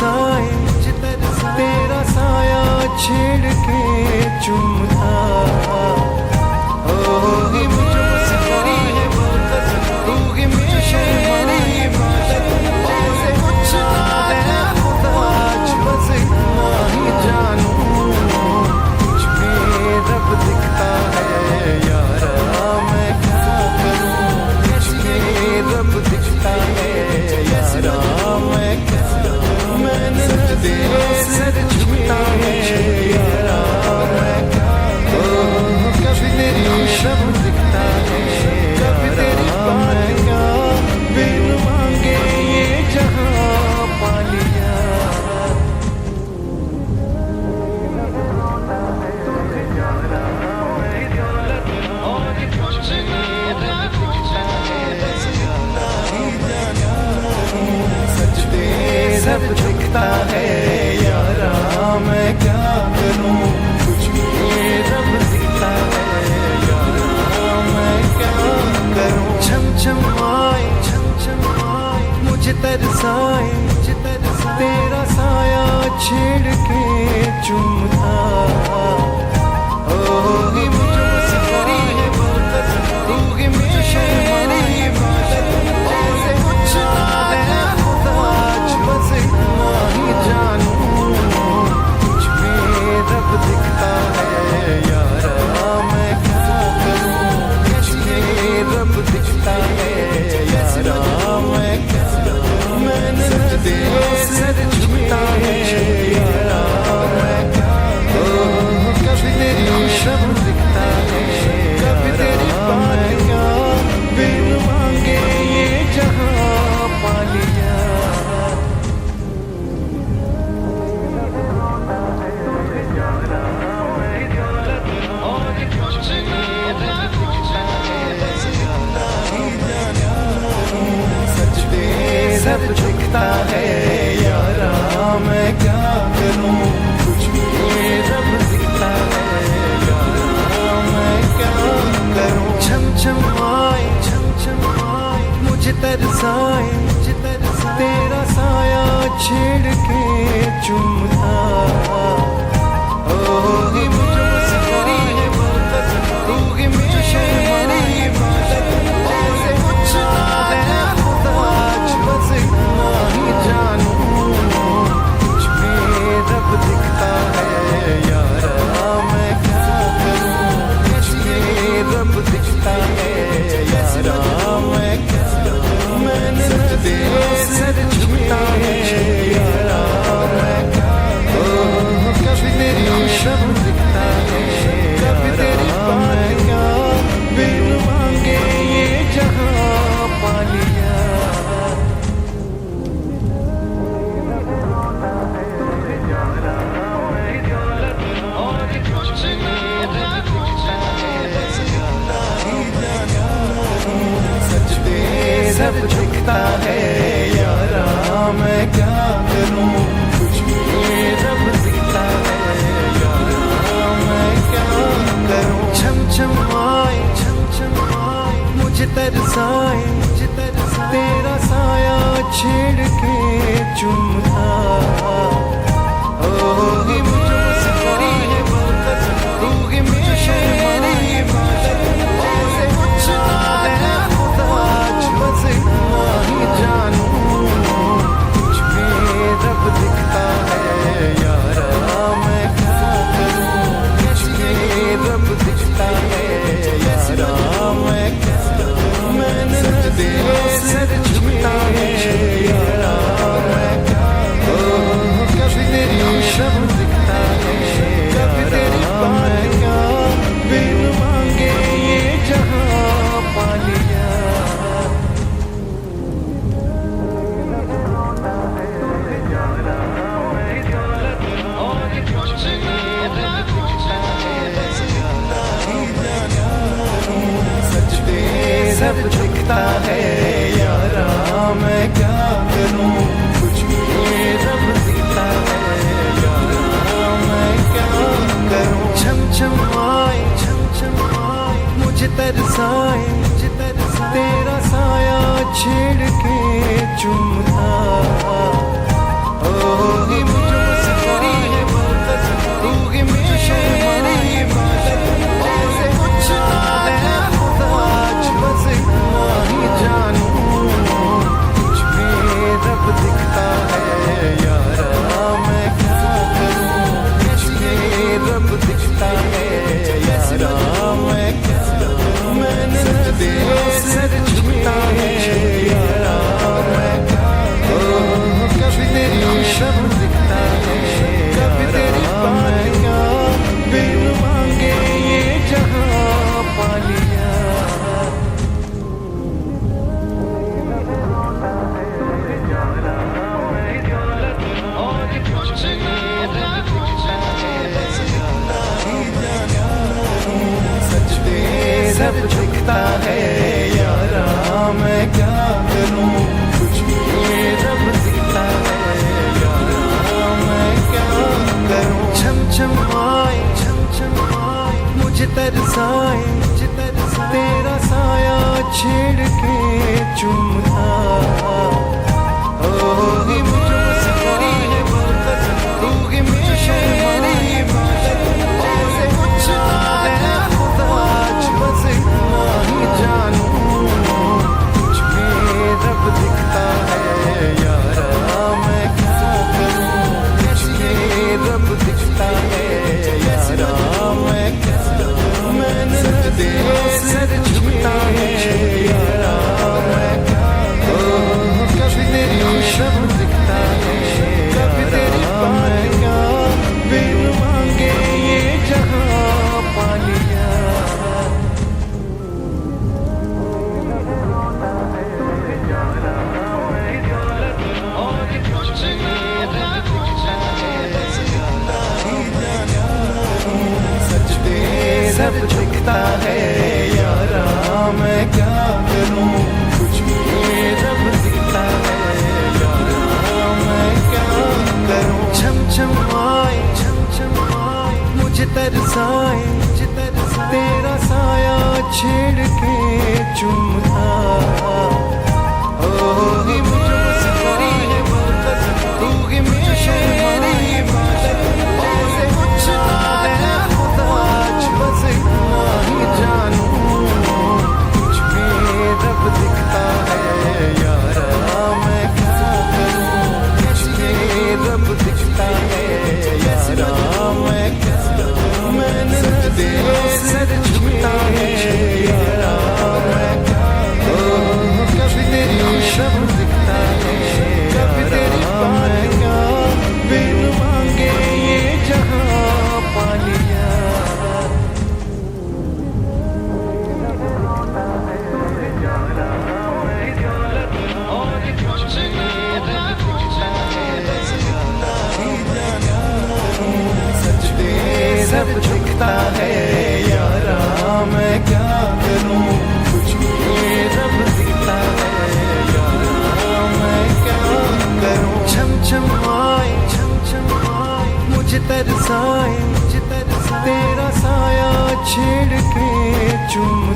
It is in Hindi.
तरसाए, तेरा साया छेड़ के चुमता। ओ ही मुझे तेरी है बरकत, तू ही मेरी इबादत, जैसे कुछ है खुदा बस इतना ही जानू। कुछ में रब दिखता है यारा, मैं क्या करूं? कुछ में रब दिखता है यारा, मैं क्या करूं? मैंने तेरे सर झुकता है यारा, मैं क्या करूं? कभी तेरी शब दिखता है, कभी तेरी बात क्या बिन मांगे ये जहां पा लिया। सब दिखता है यारा, मैं क्या करूं? कुछ भी रब दिखता है यारा, मैं क्या करूं? छम छम आए मुझे तरसाए, तेरा साया छेड़ के चुमता। ओ ही मुझे तेरी है बरकत, तू ही मेरी इबादत, जैसे कुछ है खुदा बस इतना ही जानू। कुछ में रब दिखता है यारा, मैं क्या करूं? कुछ में रब दिखता है यारा, मैं क्या करूं? मैंने तेरे सर झुकता है यारा, मैं क्या करूं? कभी तेरी शब दिखता है, कभी तेरी बात क्या बिन मांगे ये जहां पा लिया। सब दिखता है यारा, मैं क्या करूं? कुछ भी रब दिखता है यारा, मैं क्या करूं? छम छम आए मुझे तरसाए, तेरा साया छेड़ के चुमता। ओ ही मुझे तेरी है बरकत, तू ही मेरी इबादत, जैसे कुछ है खुदा बस इतना ही जानू। कुछ में रब दिखता है यारा, मैं क्या करूं? कुछ में रब दिखता है यारा, मैं क्या करूं? मैंने तेरे सर झुकता है यारा, मैं क्या करूं? कभी तेरी शब दिखता है, कभी तेरी बात क्या बिन मांगे ये जहां पा लिया। सब दिखता है यारा, मैं क्या करूं? कुछ भी रब दिखता है यारा, मैं क्या करूं? छम छम आए मुझे तरसाए, तेरा साया छेड़ के चुमता। ओ ही मुझे तेरी है बरकत, तू ही मेरी इबादत, जैसे कुछ है खुदा बस इतना ही जानू। कुछ में रब दिखता है यारा, मैं क्या करूं? कुछ में रब दिखता है यारा, मैं क्या करूं? मैंने तेरे सर झुकता है यारा, मैं क्या करूं? कभी तेरी शब दिखता है, कभी तेरी बात क्या बिन मांगे ये जहां पा लिया। सब दिखता है यारा, मैं क्या करूं? कुछ भी रब दिखता है यारा, मैं क्या करूं? छम छम आए मुझे तरसाए, तेरा साया छेड़ के चुमता। ओ छेड़ के चूमता ओ ही मुझे मुस्कुराती है तू ही मेरी ऐसे कुछ है खुदा बस इतना ही जानूं कुछ में रब दिखता है यारा मैं क्या करूं कुछ में रब दिखता है यारा मैं क्या करूं मैंने सजदे सर झुकता है यारा मैं क्या करूं कभी तेरी खुशबू दिखता है कभी तेरी पानियां बिन मांगे ये जहां पा लिया सब दिखता है यारा मैं क्या करूं कुछ भी रब दिखता है यारा मैं क्या करूं छम छम आए मुझे तरसाए तेरा साया छेड़ के चूमता ओ ही मुझे मुस्कुराती है तू ही मेरी ऐसे कुछ है खुदा बस इतना ही जानूं कुछ में रब दिखता है यारा मैं क्या करूं कुछ में रब दिखता है यारा मैं क्या करूं मैंने सजदे सर झुकता है यारा मैं क्या करूं कभी तेरी खुशबू दिखता है कभी तेरी पानियां बिन मांगे ये जहां पा लिया सब दिखता है यारा मैं क्या करूं कुछ भी रब दिखता है यारा मैं क्या करूं छम छम आए मुझे तरसाए तेरा साया छेड़ के चूम